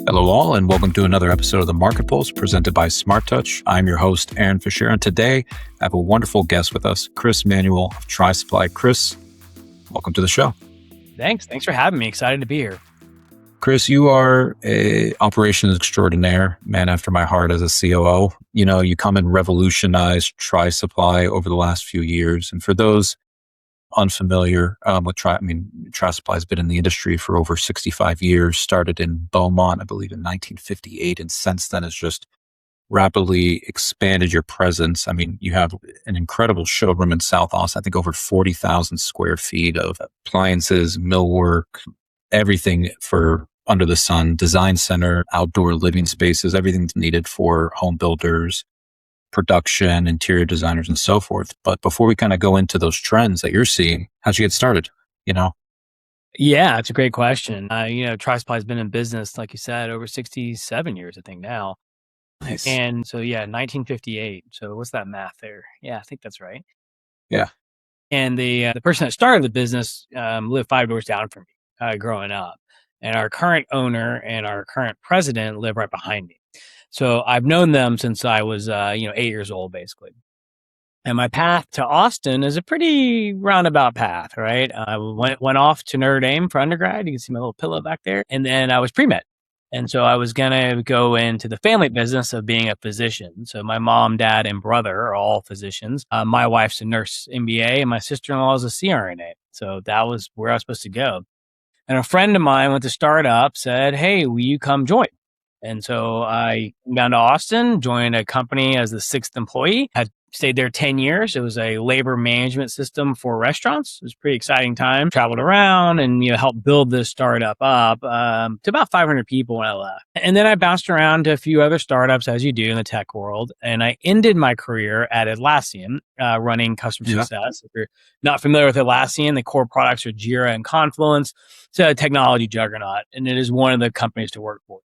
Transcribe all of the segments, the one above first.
Hello all, and welcome to another episode of the Market Pulse presented by Smart Touch. I'm your host, Aaron Fichera, and today I have a wonderful guest with us, Chris Manuel of Tri-Supply. Chris, welcome to the show. Thanks for having me. Excited to be here. Chris, you are a operations extraordinaire, man after my heart as a COO. You know, you come and revolutionize Tri-Supply over the last few years. And for those unfamiliar with Tri-Supply has been in the industry for over 65 years, started in Beaumont, I believe in 1958. And since then has just rapidly expanded your presence. I mean, you have an incredible showroom in South Austin, I think over 40,000 square feet of appliances, millwork, everything for under the sun, design center, outdoor living spaces, everything that's needed for home builders, production, interior designers, and so forth. But before we kind of go into those trends that you're seeing, how'd you get started? Yeah, it's a great question. Tri-Supply has been in business, like you said, over 67 years, I think now. Nice. And so, 1958. So what's that math there? Yeah, I think that's right. Yeah. And the person that started the business lived 5 doors down from me growing up. And our current owner and our current president live right behind me. So I've known them since I was, 8 years old, basically. And my path to Austin is a pretty roundabout path, right? I went off to Notre Dame for undergrad. You can see my little pillow back there. And then I was pre-med. And so I was going to go into the family business of being a physician. So my mom, dad, and brother are all physicians. My wife's a nurse MBA and my sister-in-law is a CRNA. So that was where I was supposed to go. And a friend of mine went to start up, said, "Hey, will you come join?" And so I came down to Austin, joined a company as the 6th employee, had stayed there 10 years. It was a labor management system for restaurants. It was a pretty exciting time. Traveled around and, helped build this startup up to about 500 people when I left. And then I bounced around to a few other startups, as you do in the tech world. And I ended my career at Atlassian, running customer success. If you're not familiar with Atlassian, the core products are Jira and Confluence. It's a technology juggernaut, and it is one of the companies to work for.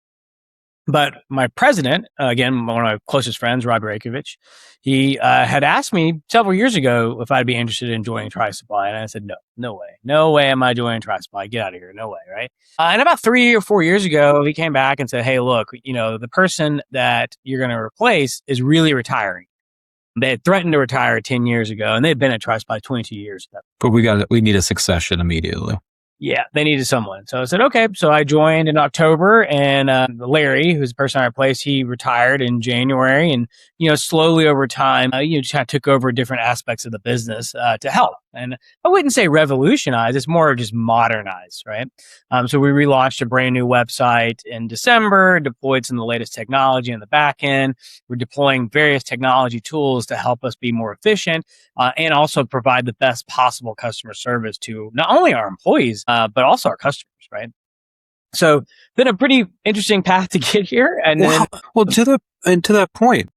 But my president, again, one of my closest friends, Rob Rakovich, he had asked me several years ago if I'd be interested in joining Tri-Supply. And I said, no way am I joining Tri-Supply. Get out of here. No way, right? And about 3 or 4 years ago, he came back and said, "Hey, look, the person that you're going to replace is really retiring." They had threatened to retire 10 years ago, and they'd been at Tri-Supply 22 years. But we need a succession immediately. Yeah, they needed someone. So I said, okay. So I joined in October, and Larry, who's the person I replaced, he retired in January. And, slowly over time, just kind of took over different aspects of the business to help. And I wouldn't say revolutionize, it's more just modernize, right? So we relaunched a brand new website in December, deployed some of the latest technology in the back end. We're deploying various technology tools to help us be more efficient and also provide the best possible customer service to not only our employees, but also our customers, right? So been a pretty interesting path to get here. And to that point,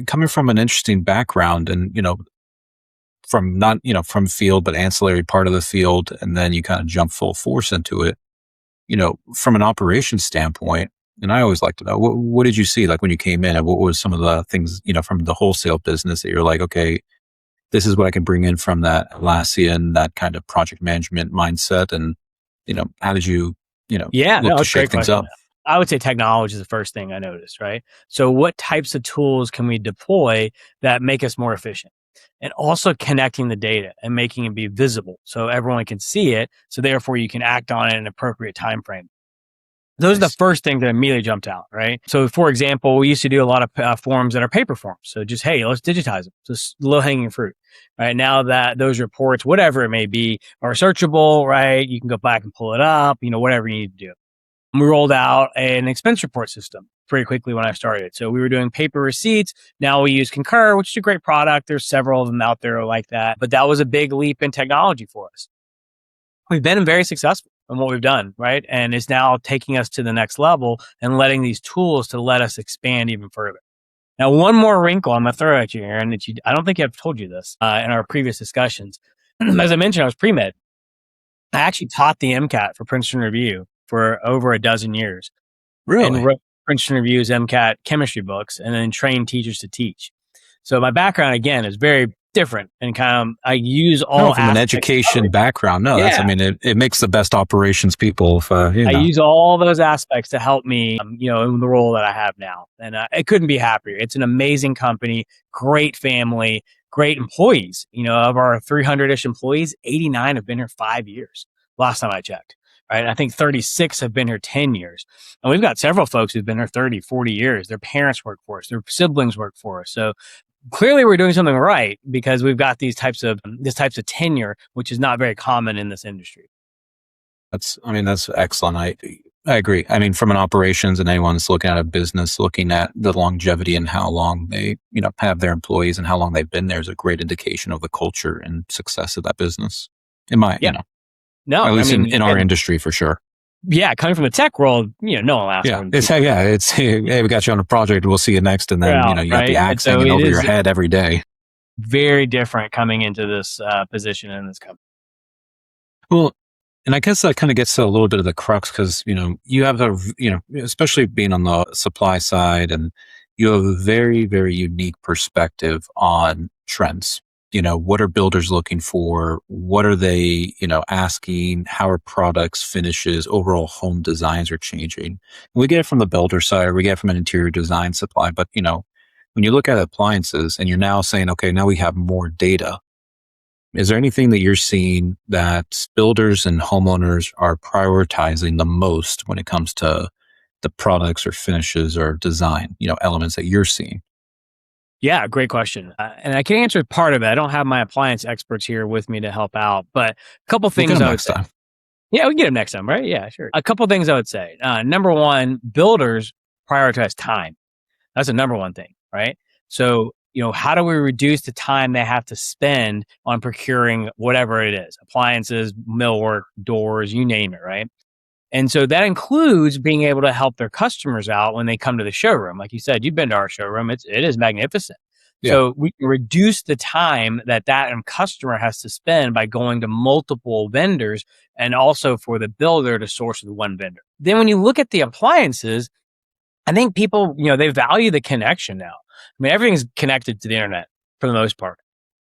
coming from an interesting background and, from field, but ancillary part of the field, and then you kind of jump full force into it, from an operations standpoint. And I always like to know, what did you see like when you came in, and what was some of the things, from the wholesale business that you're like, okay, this is what I can bring in from that Atlassian, that kind of project management mindset. And, how did you, look to shake things up? I would say technology is the first thing I noticed, right? So what types of tools can we deploy that make us more efficient? And also connecting the data and making it be visible so everyone can see it. So therefore you can act on it in an appropriate time frame. Those are the first things that immediately jumped out, right? So for example, we used to do a lot of forms that are paper forms. So just, hey, let's digitize them. Just low hanging fruit, right? Now that those reports, whatever it may be, are searchable, right? You can go back and pull it up, whatever you need to do. We rolled out an expense report system pretty quickly when I started. So we were doing paper receipts. Now we use Concur, which is a great product. There's several of them out there like that, but that was a big leap in technology for us. We've been very successful in what we've done, right? And it's now taking us to the next level and letting these tools to let us expand even further. Now, one more wrinkle I'm going to throw at you, Aaron, I don't think I've told you this in our previous discussions. As I mentioned, I was pre-med. I actually taught the MCAT for Princeton Review for over a dozen years. Really? And wrote Princeton Review's MCAT chemistry books and then trained teachers to teach. So my background, again, is very different, and kind of I use No, all from an aspects of education everything. background, no, that's, I Yeah. mean, it makes the best operations people if, I use all those aspects to help me, in the role that I have now. And I couldn't be happier. It's an amazing company, great family, great employees. Of our 300-ish employees, 89 have been here 5 years, last time I checked. Right. I think 36 have been here 10 years. And we've got several folks who've been here 30, 40 years. Their parents work for us. Their siblings work for us. So clearly we're doing something right because we've got this types of tenure, which is not very common in this industry. that's excellent. I agree. I mean, from an operations and anyone's looking at a business, looking at the longevity and how long they, have their employees and how long they've been there is a great indication of the culture and success of that business. In my, Yeah. No, at I least mean, in our industry for sure. yeah, coming from the tech world, no one lasts Yeah. more than It's, 2 years. hey, we got you on a project. We'll see you next. And then, Yeah, you got the right. And axe so hanging it over your is head every day. very different coming into this position in this company. Well, and I guess that kind of gets to a little bit of the crux because, you have especially being on the supply side, and you have a very, very unique perspective on trends. What are builders looking for? What are they, asking? How are products, finishes, overall home designs are changing? And we get it from the builder side, or we get it from an interior design supply. But, when you look at appliances and you're now saying, okay, now we have more data, is there anything that you're seeing that builders and homeowners are prioritizing the most when it comes to the products or finishes or design, elements that you're seeing? Yeah, great question. And I can answer part of it. I don't have my appliance experts here with me to help out, but a couple We'll get things them I would next say. time. Yeah, we can get them next time, right? Yeah, sure. A couple things I would say. Number one, builders prioritize time. That's the number one thing, right? So, how do we reduce the time they have to spend on procuring whatever it is, appliances, millwork, doors, you name it, right? And so that includes being able to help their customers out when they come to the showroom. Like you said, you've been to our showroom. It is magnificent. Yeah. So we can reduce the time that customer has to spend by going to multiple vendors, and also for the builder to source with one vendor. Then when you look at the appliances, I think people, they value the connection now. I mean, everything's connected to the internet for the most part.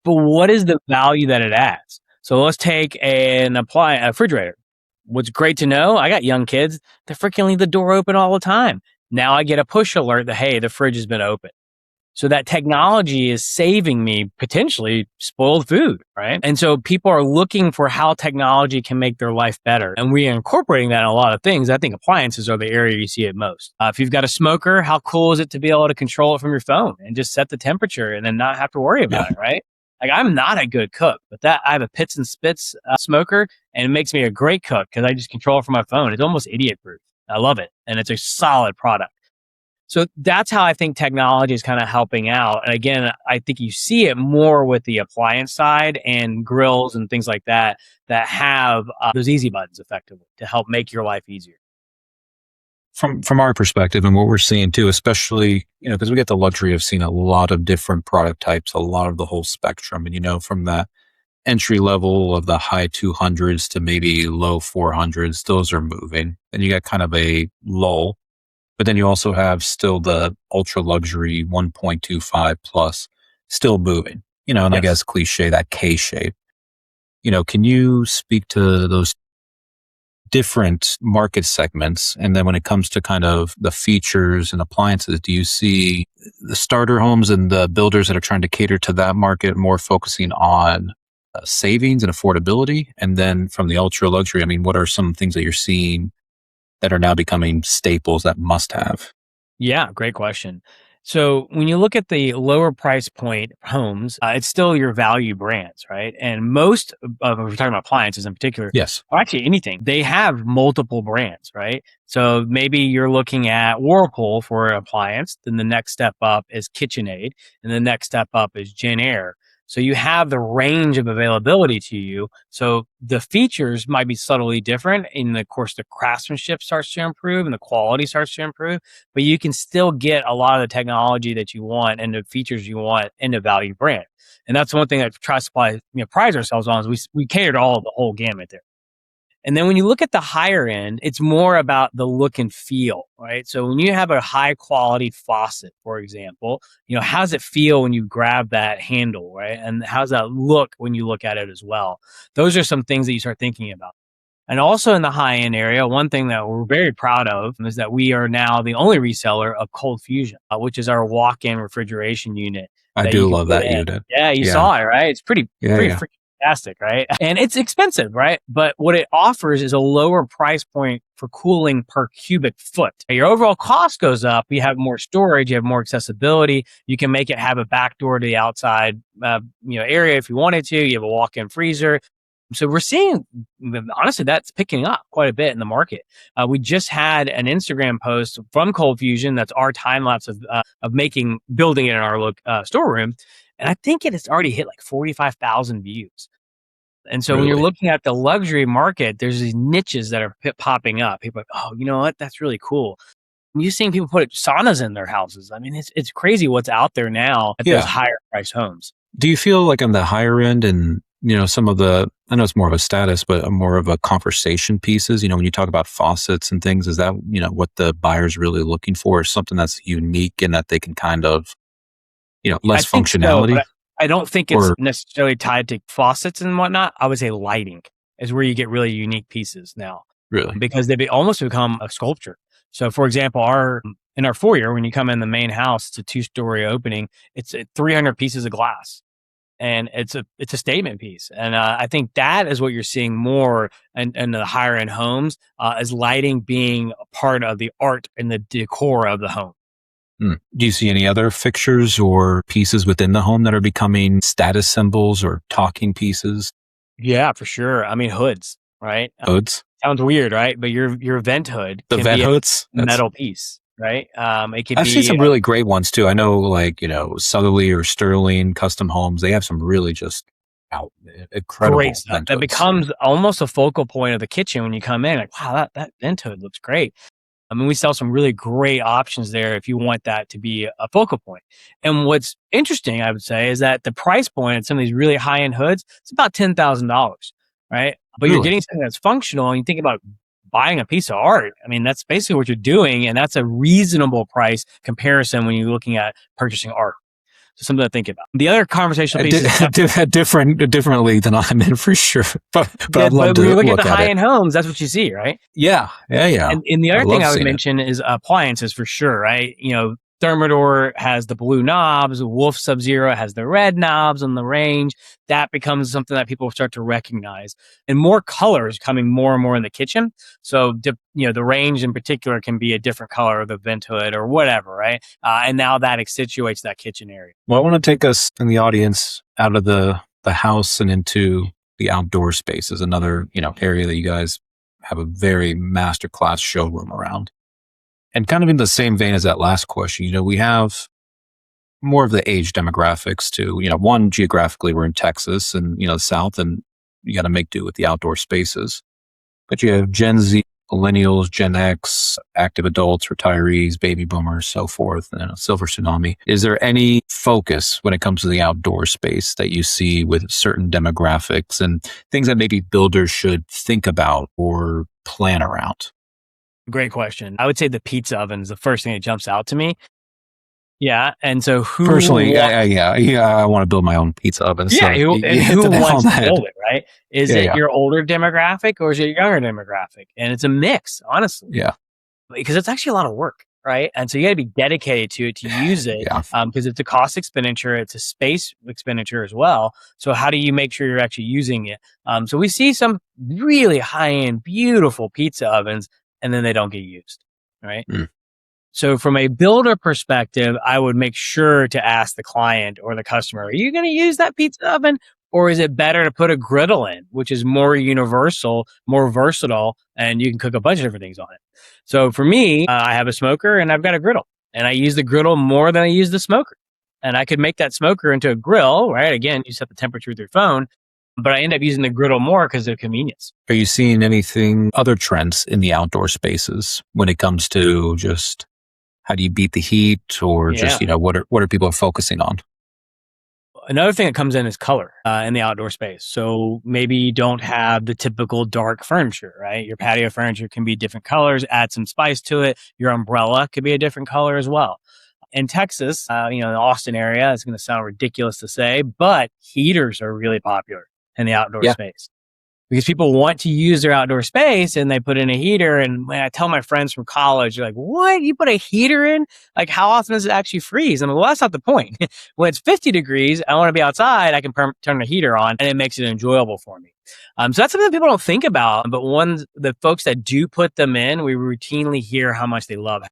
But what is the value that it adds? So let's take a refrigerator. What's great to know, I got young kids, they freaking leave the door open all the time. Now I get a push alert that, hey, the fridge has been open. So that technology is saving me potentially spoiled food, right? And so people are looking for how technology can make their life better. And we are incorporating that in a lot of things. I think appliances are the area you see it most. If you've got a smoker, how cool is it to be able to control it from your phone and just set the temperature and then not have to worry Yeah. about it, right? Like, I'm not a good cook, but I have a Pits and Spits smoker, and it makes me a great cook because I just control it from my phone. It's almost idiot proof. I love it. And it's a solid product. So that's how I think technology is kind of helping out. And again, I think you see it more with the appliance side and grills and things like that have those easy buttons effectively to help make your life easier. From our perspective and what we're seeing too, especially, because we get the luxury of seeing a lot of different product types, a lot of the whole spectrum. And, from the entry level of the high 200s to maybe low 400s, those are moving. And you got kind of a lull. But then you also have still the ultra luxury 1.25 plus still moving, and I Yes. guess cliche, that K shape. Can you speak to those different market segments? And then when it comes to kind of the features and appliances, do you see the starter homes and the builders that are trying to cater to that market more focusing on savings and affordability? And then from the ultra luxury, I mean, what are some things that you're seeing that are now becoming staples that must have? Yeah, great question. So when you look at the lower price point homes, it's still your value brands, right? And most of, if we're talking about appliances in particular, Yes. or actually anything, they have multiple brands, right? So maybe you're looking at Whirlpool for an appliance, then the next step up is KitchenAid, and the next step up is JennAir. So you have the range of availability to you. So the features might be subtly different. And of course, the craftsmanship starts to improve and the quality starts to improve, but you can still get a lot of the technology that you want and the features you want in the value brand. And that's one thing that Tri Supply prides ourselves on is we cater to all the whole gamut there. And then when you look at the higher end, it's more about the look and feel, right? So when you have a high quality faucet, for example, how does it feel when you grab that handle, right? And how does that look when you look at it as well? Those are some things that you start thinking about. And also in the high end area, one thing that we're very proud of is that we are now the only reseller of Cold Fusion, which is our walk-in refrigeration unit. I That do you can love put that in. unit. Yeah, you Yeah. saw it, right? It's pretty Yeah. freaking fantastic, right? And it's expensive, right? But what it offers is a lower price point for cooling per cubic foot. Your overall cost goes up. You have more storage. You have more accessibility. You can make it have a back door to the outside, area if you wanted to. You have a walk-in freezer. So we're seeing, honestly, that's picking up quite a bit in the market. We just had an Instagram post from Cold Fusion. That's our time lapse of building it in our storeroom. And I think it has already hit like 45,000 views. And so when you're Really? looking at the luxury market, there's these niches that are popping up. People are like, oh, you know what? That's really cool. You're seeing people put saunas in their houses. I mean, it's crazy what's out there now at those higher price homes. Do you feel like on the higher end and, some of I know it's more of a status, but more of a conversation pieces, when you talk about faucets and things, is that, what the buyer's really looking for, is something that's unique and that they can kind of, less functionality? So, I don't think it's necessarily tied to faucets and whatnot. I would say lighting is where you get really unique pieces now. Really? Because they've almost become a sculpture. So for example, in our foyer, when you come in the main house, it's a 2-story opening. It's 300 pieces of glass. And it's a statement piece. And I think that is what you're seeing more in the higher end homes, is lighting being a part of the art and the decor of the home. Do you see any other fixtures or pieces within the home that are becoming status symbols or talking pieces? Yeah, for sure. I mean, hoods, right? Hoods? Sounds weird, right? But your vent hood The can vent be hoods? a metal piece, right? It could I've be seen some really great ones too. I know Southerly or Sterling Custom Homes, they have some really just incredible great stuff vent that hoods. becomes almost a focal point of the kitchen when you come in. Like, wow, that vent hood looks great. I mean, we sell some really great options there if you want that to be a focal point. And what's interesting, I would say, is that the price point at some of these really high-end hoods, it's about $10,000, right? But you're getting something that's functional, and you think about buying a piece of art. I mean, that's basically what you're doing, and that's a reasonable price comparison when you're looking at purchasing art. So something to think about. The other conversational piece is differently than I'm in for sure. But I'd love to when you look look at the at high-end homes, that's what you see, right? Yeah. And the other thing I would mention is appliances for sure, right? Thermador has the blue knobs. Wolf Sub-Zero has the red knobs on the range. That becomes something that people start to recognize. And more colors coming more and more in the kitchen. So, the range in particular can be a different color of the vent hood or whatever, right? And now that accentuates that kitchen area. Well, I want to take us in the audience out of the house and into the outdoor spaces, another, area that you guys have a very masterclass showroom around. And kind of in the same vein as that last question, we have more of the age demographics too. One, geographically, we're in Texas and, the South, and you got to make do with the outdoor spaces. But you have Gen Z, millennials, Gen X, active adults, retirees, baby boomers, so forth, and silver tsunami. Is there any focus when it comes to the outdoor space that you see with certain demographics and things that maybe builders should think about or plan around? Great question. I would say the pizza oven is the first thing that jumps out to me. Yeah. And so Personally, I want to build my own pizza oven. Yeah. So who wants to build it, right? Is it Yeah. your older demographic or is it your younger demographic? And it's a mix, honestly. Yeah. Because it's actually a lot of work, right? And so you got to be dedicated to it, to use it. Because it's a cost expenditure. It's a space expenditure as well. So how do you make sure you're actually using it? So we see some really high-end, beautiful pizza ovens, and then they don't get used, right? So from a builder perspective, I would make sure to ask the client or the customer, are you going to use that pizza oven? Or is it better to put a griddle in, which is more universal, more versatile, and you can cook a bunch of different things on it? So for me, I have a smoker and I've got a griddle. And I use the griddle more than I use the smoker. And I could make that smoker into a grill, right? Again, you set the temperature with your phone. But I end up using the griddle more because of convenience. Are you seeing other trends in the outdoor spaces when it comes to just how do you beat the heat or just, what are people focusing on? Another thing that comes in is color in the outdoor space. So maybe you don't have the typical dark furniture, right? Your patio furniture can be different colors, add some spice to it. Your umbrella could be a different color as well. In Texas, in the Austin area, it's going to sound ridiculous to say, but heaters are really popular in the outdoor Yeah. space because people want to use their outdoor space and they put in a heater. And when I tell my friends from college, they're like, what? You put a heater in? Like, how often does it actually freeze? I'm like, well, that's not the point. When it's 50 degrees, I want to be outside, I can turn the heater on and it makes it enjoyable for me. So that's something that people don't think about. But the folks that do put them in, we routinely hear how much they love it.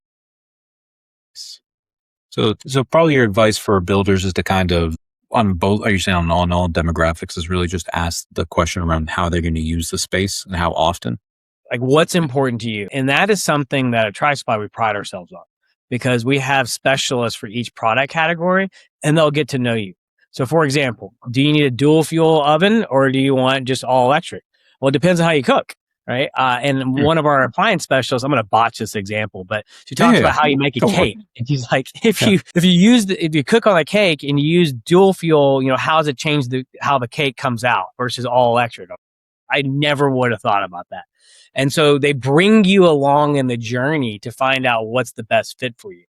So probably your advice for builders is to kind of on both, are you saying on all demographics, is really just ask the question around how they're going to use the space and how often? Like, what's important to you? And that is something that at Tri-Supply we pride ourselves on because we have specialists for each product category and they'll get to know you. So for example, do you need a dual fuel oven or do you want just all electric? Well, it depends on how you cook, right? And one of our appliance specialists, I'm going to botch this example, but she talks about how you make a cake. And she's like, if you cook on a cake and you use dual fuel, how does it change how the cake comes out versus all electric? I never would have thought about that. And so they bring you along in the journey to find out what's the best fit for you.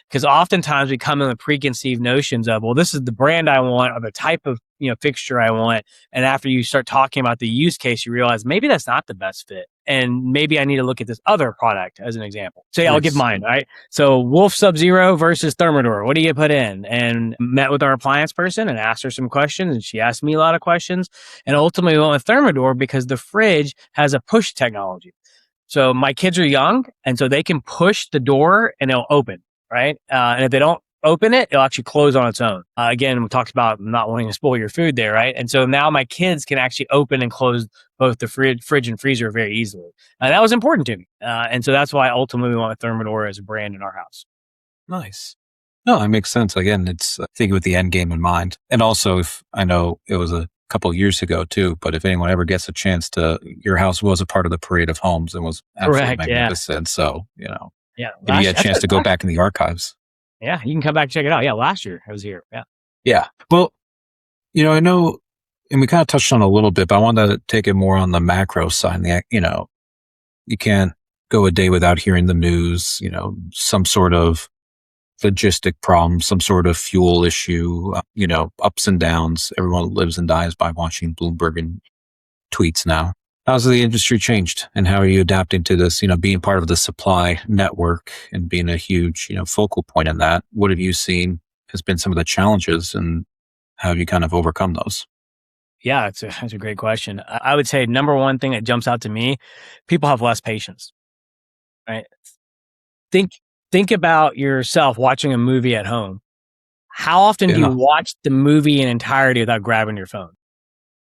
Because oftentimes we come in with preconceived notions of, well, this is the brand I want or the type of fixture I want. And after you start talking about the use case, you realize maybe that's not the best fit. And maybe I need to look at this other product as an example. So I'll give mine, right? So Wolf Sub-Zero versus Thermador. What do you put in? And met with our appliance person and asked her some questions. And she asked me a lot of questions. And ultimately we went with Thermador because the fridge has a push technology. So my kids are young, and so they can push the door and it'll open, right? And if they don't open it, it'll actually close on its own. Again, we talked about not wanting to spoil your food there, right? And so now my kids can actually open and close both the fridge and freezer very easily. That was important to me. And so that's why ultimately we went with Thermador as a brand in our house. Nice. No, that makes sense. Again, it's thinking with the end game in mind. And also, if I know it was a couple of years ago too, but if anyone ever gets a chance your house was a part of the parade of homes and was absolutely magnificent. Yeah. So, if you get a chance to go back in the archives. Yeah, you can come back and check it out. Yeah, last year I was here. Yeah. Yeah. Well, I know, and we kind of touched on it a little bit, but I wanted to take it more on the macro side. You can't go a day without hearing the news, some sort of logistic problem, some sort of fuel issue, ups and downs. Everyone lives and dies by watching Bloomberg and tweets now. How's the industry changed and how are you adapting to this, being part of the supply network and being a huge, focal point in that? What have you seen has been some of the challenges and how have you kind of overcome those? Yeah, that's a great question. I would say number one thing that jumps out to me, people have less patience, right? Think about yourself watching a movie at home. How often do you watch the movie in entirety without grabbing your phone?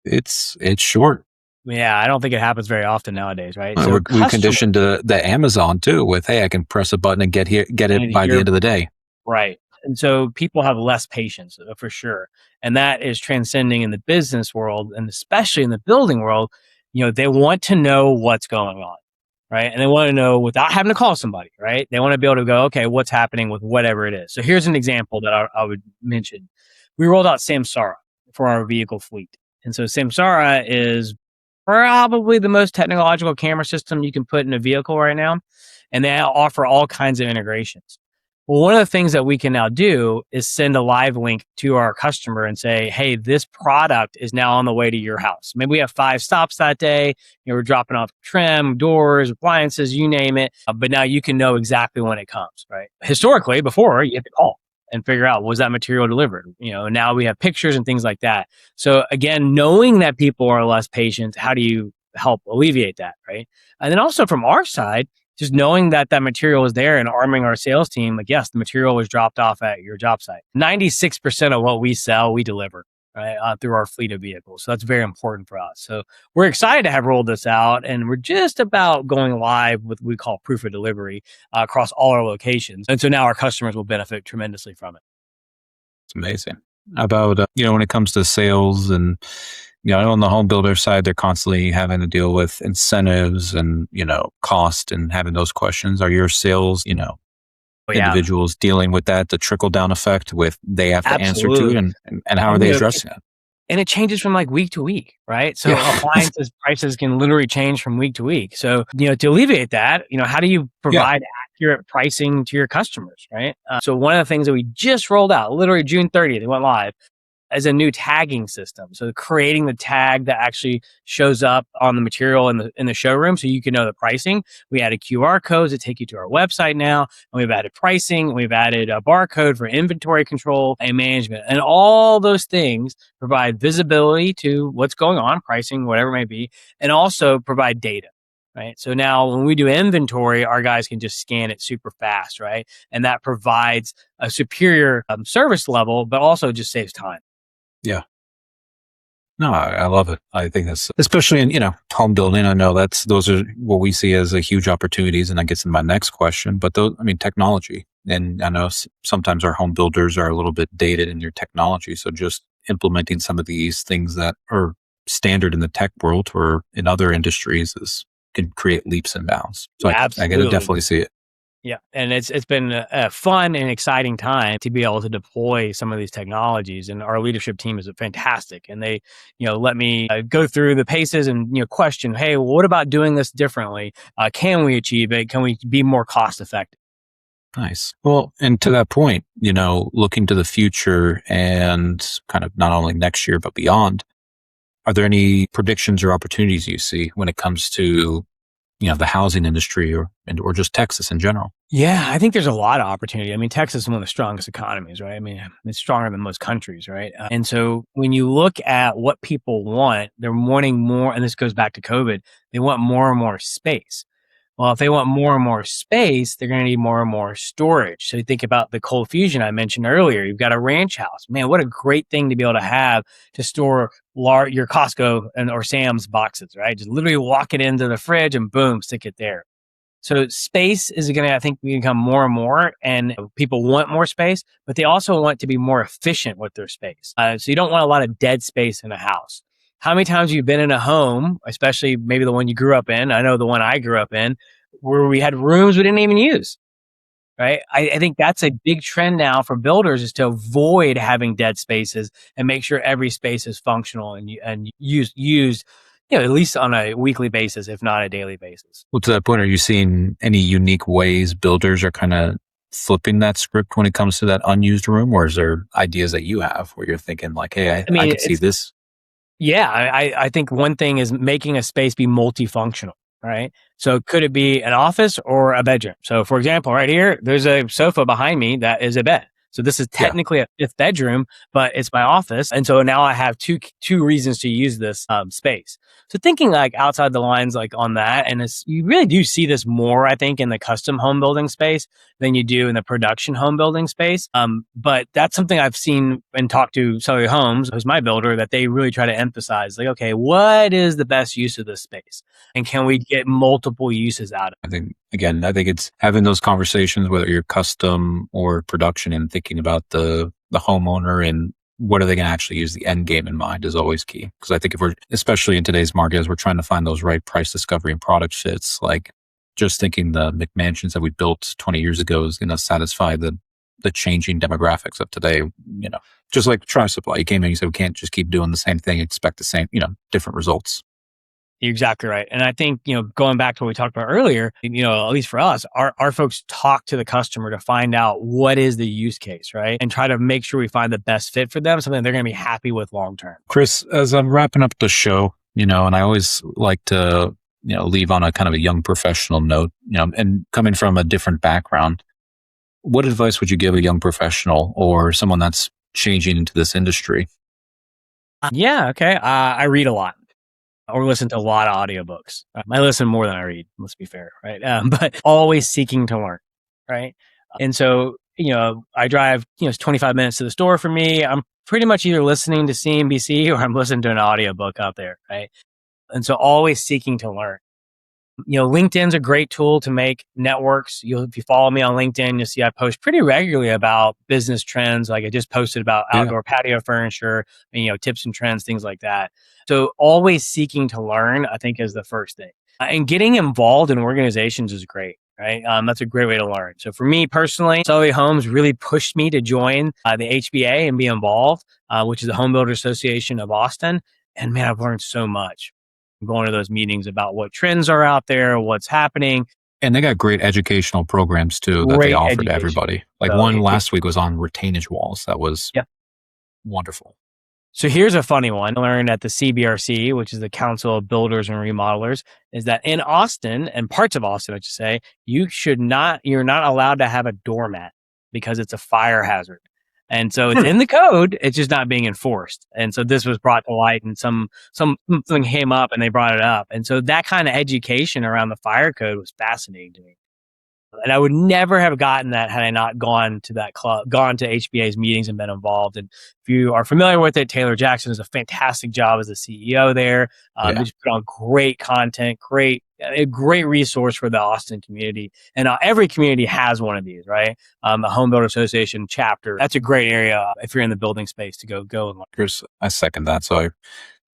It's short. Yeah, I don't think it happens very often nowadays, right? So we're conditioned to the Amazon too with, hey, I can press a button and get it by the end of the day. Right. And so people have less patience for sure. And that is transcending in the business world and especially in the building world. They want to know what's going on, right? And they want to know without having to call somebody, right? They want to be able to go, okay, what's happening with whatever it is. So here's an example that I would mention. We rolled out Samsara for our vehicle fleet. And so Samsara is probably the most technological camera system you can put in a vehicle right now. And they offer all kinds of integrations. Well, one of the things that we can now do is send a live link to our customer and say, hey, this product is now on the way to your house. Maybe we have 5 stops that day. We're dropping off trim, doors, appliances, you name it. But now you can know exactly when it comes, right? Historically, before, you have to call and figure out, was that material delivered? Now we have pictures and things like that. So again, knowing that people are less patient, how do you help alleviate that, right? And then also from our side, just knowing that material is there and arming our sales team, like, yes, the material was dropped off at your job site. 96% of what we sell, we deliver, right, through our fleet of vehicles. So that's very important for us. So we're excited to have rolled this out, and we're just about going live with what we call proof of delivery across all our locations. And so now our customers will benefit tremendously from it. It's amazing. How about, when it comes to sales and, on the home builder side, they're constantly having to deal with incentives and, cost and having those questions. Are your sales, Oh, yeah, individuals dealing with that, the trickle down effect with they have to answer to it, absolutely. and how are And, they addressing it? and it changes from like week to week, right? Yeah. So appliances prices can literally change from week to week. So, to alleviate that, how do you Yeah. provide accurate pricing to your customers, right? So one of the things that we just rolled out, literally June 30th, it went live, as a new tagging system. So creating the tag that actually shows up on the material in the showroom so you can know the pricing. We added QR codes that take you to our website now, and we've added pricing, we've added a barcode for inventory control and management. And all those things provide visibility to what's going on, pricing, whatever it may be, and also provide data. Right. So now when we do inventory, our guys can just scan it super fast. Right. And that provides a superior service level, but also just saves time. Yeah. No, I love it. I think that's especially in, home building. I know those are what we see as a huge opportunities. And that gets into my next question, but technology. And I know sometimes our home builders are a little bit dated in your technology. So just implementing some of these things that are standard in the tech world or in other industries can create leaps and bounds. So I gotta Absolutely. definitely see it. Yeah, and it's been a fun and exciting time to be able to deploy some of these technologies, and our leadership team is fantastic, and they, let me go through the paces and question, hey, well, what about doing this differently? Can we achieve it? Can we be more cost effective? Nice. Well, and to that point, looking to the future and kind of not only next year, but beyond, are there any predictions or opportunities you see when it comes to, the housing industry or just Texas in general? Yeah, I think there's a lot of opportunity. I mean, Texas is one of the strongest economies, right? I mean, it's stronger than most countries, right? And so when you look at what people want, they're wanting more, and this goes back to COVID, they want more and more space. Well, if they want more and more space, they're going to need more and more storage. So you think about the cold fusion I mentioned earlier. You've got a ranch house. Man, what a great thing to be able to have to store your Costco or Sam's boxes, right? Just literally walk it into the fridge and boom, stick it there. So space is going to, I think, become more and more, and people want more space, but they also want to be more efficient with their space. So you don't want a lot of dead space in a house. How many times have you been in a home, especially maybe the one you grew up in? I know the one I grew up in, where we had rooms we didn't even use. Right. I think that's a big trend now for builders, is to avoid having dead spaces and make sure every space is functional and used, at least on a weekly basis, if not a daily basis. Well, to that point, are you seeing any unique ways builders are kind of flipping that script when it comes to that unused room? Or is there ideas that you have where you're thinking like, hey, I I mean, could see this? yeah, I think one thing is making a space be multifunctional, right? So could it be an office or a bedroom? So for example, right here, there's a sofa behind me that is a bed. So this is Yeah. technically a fifth bedroom, but it's my office. And so now I have two reasons to use this space. So thinking like outside the lines, like on that, and you really do see this more, I think, in the custom home building space than you do in the production home building space. But that's something I've seen and talked to Sully Homes, who's my builder, that they really try to emphasize, like, okay, what is the best use of this space? And can we get multiple uses out of it? I think it's having those conversations, whether you're custom or production, and thinking about the homeowner and what are they going to actually use the end game in mind is always key. Because I think if we're, especially in today's market, as we're trying to find those right price discovery and product fits, like just thinking the McMansions that we built 20 years ago is going to satisfy the changing demographics of today. Just like Tri Supply, you came in, you said we can't just keep doing the same thing, expect the same, different results. You're exactly right. And I think, going back to what we talked about earlier, at least for us, our folks talk to the customer to find out what is the use case, right? And try to make sure we find the best fit for them, something they're going to be happy with long term. Chris, as I'm wrapping up the show, and I always like to, leave on a kind of a young professional note, and coming from a different background, what advice would you give a young professional or someone that's changing into this industry? Yeah. Okay. I read a lot, or listen to a lot of audiobooks. I listen more than I read, let's be fair, right? But always seeking to learn, right? And so, I drive, it's 25 minutes to the store for me. I'm pretty much either listening to CNBC or I'm listening to an audiobook out there, right? And so always seeking to learn. LinkedIn's a great tool to make networks. If you follow me on LinkedIn, you'll see I post pretty regularly about business trends. Like I just posted about outdoor patio furniture, and, tips and trends, things like that. So always seeking to learn, I think, is the first thing. And getting involved in organizations is great. right? That's a great way to learn. So for me personally, Sully Homes really pushed me to join the HBA and be involved, which is the Home Builder Association of Austin. And man, I've learned so much going to those meetings about what trends are out there, what's happening. And they got great educational programs too that they Great offer to education. everybody. Like So one last week was on retainage walls. That was wonderful. So here's a funny one I learned at the CBRC, which is the Council of Builders and Remodelers, is that in Austin and parts of Austin, I should say, you're not allowed to have a doormat because it's a fire hazard. And so it's in the code, it's just not being enforced. And so this was brought to light and something came up and they brought it up. And so that kind of education around the fire code was fascinating to me. And I would never have gotten that had I not gone to that club, gone to HBA's meetings and been involved. And if you are familiar with it, Taylor Jackson does a fantastic job as the CEO there. They just put on great content, a great resource for the Austin community. And every community has one of these, right? The Home Builder Association chapter. That's a great area if you're in the building space to go and learn. Chris, I second that. So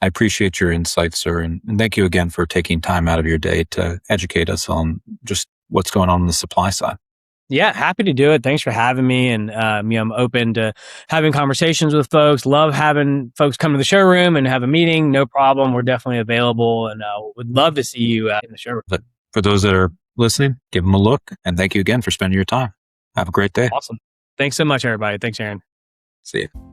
I appreciate your insights, sir. And thank you again for taking time out of your day to educate us on just what's going on the supply side. Yeah, happy to do it. Thanks for having me. And I'm open to having conversations with folks. Love having folks come to the showroom and have a meeting. No problem. We're definitely available and would love to see you in the showroom. But for those that are listening, give them a look. And thank you again for spending your time. Have a great day. Awesome. Thanks so much, everybody. Thanks, Aaron. See you.